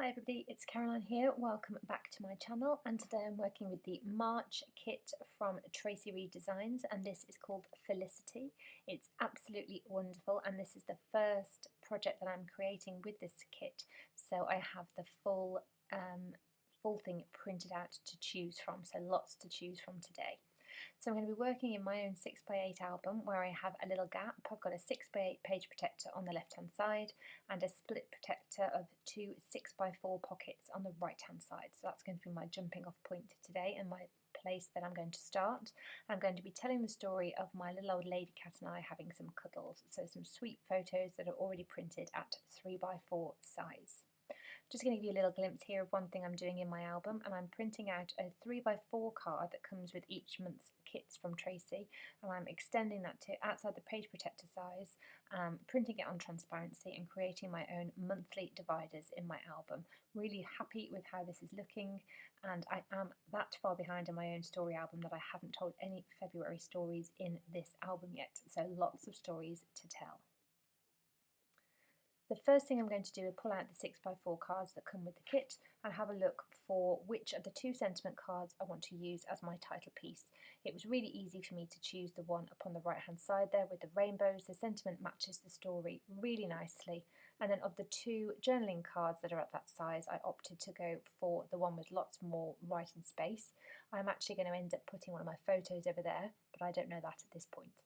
Hi everybody, it's Caroline here. Welcome back to my channel, and today I'm working with the March kit from Tracy Reed Designs, and this is called Felicity. It's absolutely wonderful, and this is the first project that I'm creating with this kit, so I have the full thing printed out to choose from, so lots to choose from today. So I'm going to be working in my own 6x8 album where I have a little gap. I've got a 6x8 page protector on the left hand side and a split protector of two 6x4 pockets on the right hand side. So that's going to be my jumping off point today and my place that I'm going to start. I'm going to be telling the story of my little old lady cat and I having some cuddles. So some sweet photos that are already printed at 3x4 size. Just going to give you a little glimpse here of one thing I'm doing in my album, and I'm printing out a 3x4 card that comes with each month's kits from Tracy, and I'm extending that to outside the page protector size, printing it on transparency and creating my own monthly dividers in my album. Really happy with how this is looking, and I am that far behind in my own story album that I haven't told any February stories in this album yet, so lots of stories to tell. The first thing I'm going to do is pull out the 6x4 cards that come with the kit and have a look for which of the two sentiment cards I want to use as my title piece. It was really easy for me to choose the one up on the right hand side there with the rainbows. The sentiment matches the story really nicely, and then of the two journaling cards that are at that size, I opted to go for the one with lots more writing space. I'm actually going to end up putting one of my photos over there, but I don't know that at this point.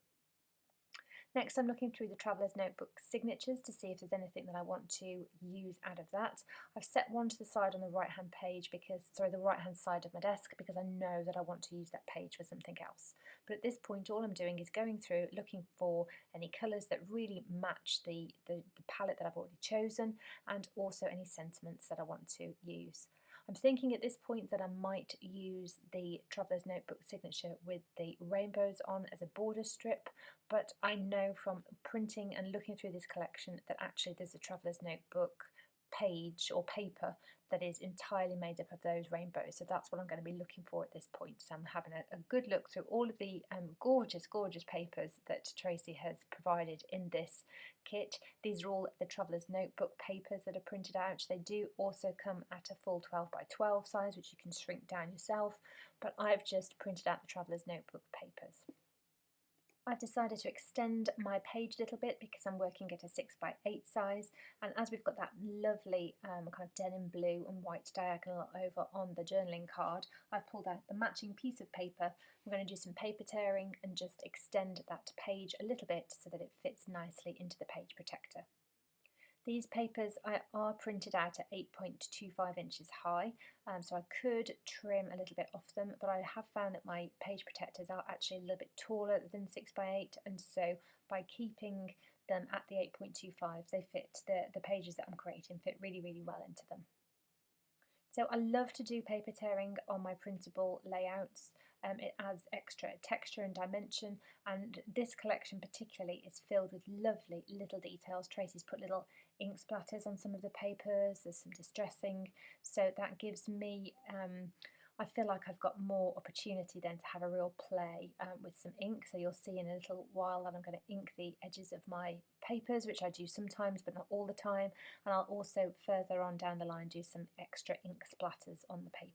Next, I'm looking through the Traveller's Notebook signatures to see if there's anything that I want to use out of that. I've set one to the side on the right-hand page the right-hand side of my desk because I know that I want to use that page for something else. But at this point, all I'm doing is going through, looking for any colours that really match the palette that I've already chosen, and also any sentiments that I want to use. I'm thinking at this point that I might use the Traveller's Notebook signature with the rainbows on as a border strip, but I know from printing and looking through this collection that actually there's a Traveller's Notebook page or paper that is entirely made up of those rainbows, so that's what I'm going to be looking for at this point. So I'm having a good look through all of the gorgeous papers that Tracy has provided in this kit. These are all the Traveller's Notebook papers that are printed out. They do also come at a full 12x12 size, which you can shrink down yourself, but I've just printed out the Traveller's Notebook papers. I've decided to extend my page a little bit because I'm working at a 6x8 size, and as we've got that lovely kind of denim blue and white diagonal over on the journaling card, I've pulled out the matching piece of paper. I'm going to do some paper tearing and just extend that page a little bit so that it fits nicely into the page protector. These papers are printed out at 8.25 inches high, so I could trim a little bit off them, but I have found that my page protectors are actually a little bit taller than 6x8, and so by keeping them at the 8.25, they fit the pages that I'm creating fit really well into them. So I love to do paper tearing on my printable layouts. It adds extra texture and dimension, and this collection particularly is filled with lovely little details. Tracy's put little ink splatters on some of the papers, there's some distressing, so that gives me, I feel like I've got more opportunity then to have a real play with some ink. So you'll see in a little while that I'm going to ink the edges of my papers, which I do sometimes but not all the time, and I'll also further on down the line do some extra ink splatters on the paper.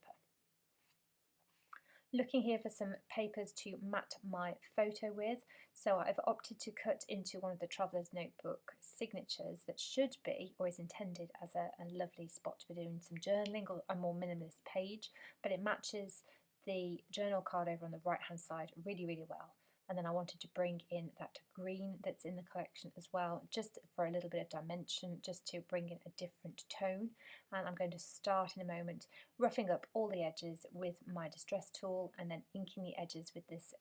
Looking here for some papers to mat my photo with, so I've opted to cut into one of the Traveller's Notebook signatures that should be, or is intended as a lovely spot for doing some journaling or a more minimalist page, but it matches the journal card over on the right hand side really well. And then I wanted to bring in that green that's in the collection as well, just for a little bit of dimension, just to bring in a different tone. And I'm going to start in a moment roughing up all the edges with my distress tool and then inking the edges with this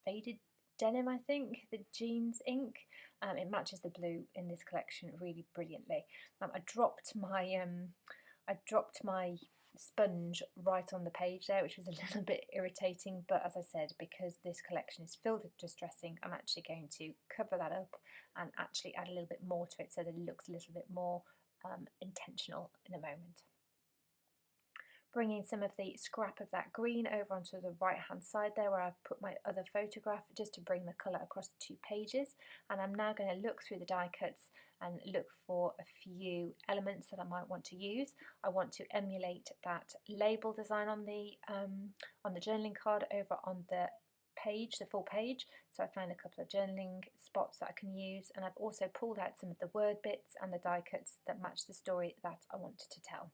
faded denim, I think, the jeans ink. It matches the blue in this collection really brilliantly. I dropped my sponge right on the page there, which was a little bit irritating, but as I said, because this collection is filled with distressing, I'm actually going to cover that up and actually add a little bit more to it so that it looks a little bit more intentional in a moment. bringing some of the scrap of that green over onto the right hand side there where I've put my other photograph, just to bring the colour across the 2 pages. And I'm now going to look through the die cuts and look for a few elements that I might want to use. I want to emulate that label design on the journaling card over on the page, the full page. So I found a couple of journaling spots that I can use, and I've also pulled out some of the word bits and the die cuts that match the story that I wanted to tell.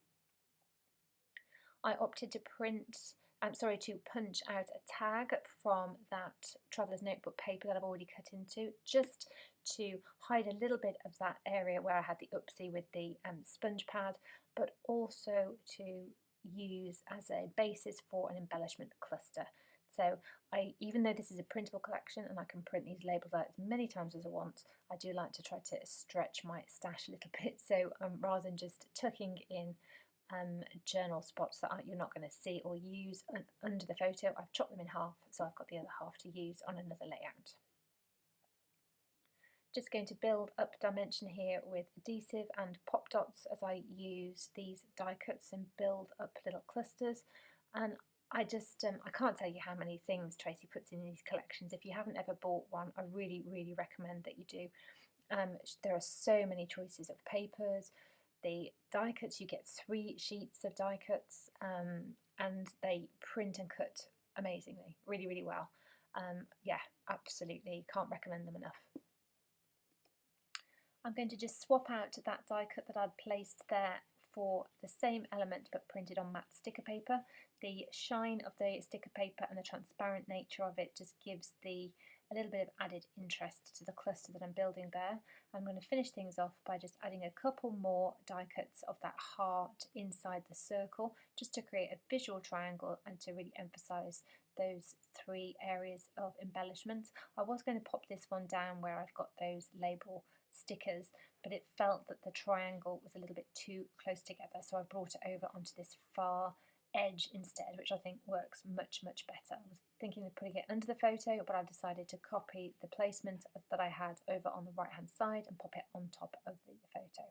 I opted to punch out a tag from that Traveller's Notebook paper that I've already cut into, just to hide a little bit of that area where I had the oopsie with the sponge pad, but also to use as a basis for an embellishment cluster. So even though this is a printable collection and I can print these labels out as many times as I want, I do like to try to stretch my stash a little bit. So rather than just tucking in journal spots that you're not going to see or use under the photo, I've chopped them in half, so I've got the other half to use on another layout. Just going to build up dimension here with adhesive and pop dots as I use these die cuts and build up little clusters. And I can't tell you how many things Tracy puts in these collections. If you haven't ever bought one, I really recommend that you do. There are so many choices of papers. The die cuts, you get 3 sheets of die cuts, and they print and cut amazingly, really well. Yeah, absolutely, can't recommend them enough. I'm going to just swap out that die cut that I'd placed there for the same element but printed on matte sticker paper. The shine of the sticker paper and the transparent nature of it just gives a little bit of added interest to the cluster that I'm building there. I'm going to finish things off by just adding a couple more die cuts of that heart inside the circle, just to create a visual triangle and to really emphasize those 3 areas of embellishment. I was going to pop this one down where I've got those label stickers, but it felt that the triangle was a little bit too close together, so I brought it over onto this far edge instead, which I think works much better. I was thinking of putting it under the photo, but I've decided to copy the placement that I had over on the right hand side and pop it on top of the photo.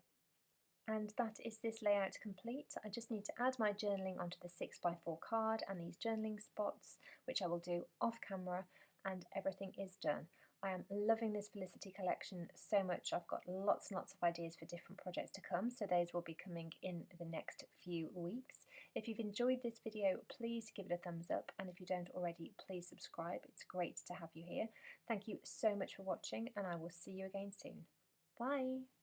And that is this layout complete. I just need to add my journaling onto the 6x4 card and these journaling spots, which I will do off camera, and everything is done. I am loving this Felicity collection so much. I've got lots and lots of ideas for different projects to come, so those will be coming in the next few weeks. If you've enjoyed this video, please give it a thumbs up, and if you don't already, please subscribe. It's great to have you here. Thank you so much for watching, and I will see you again soon. Bye!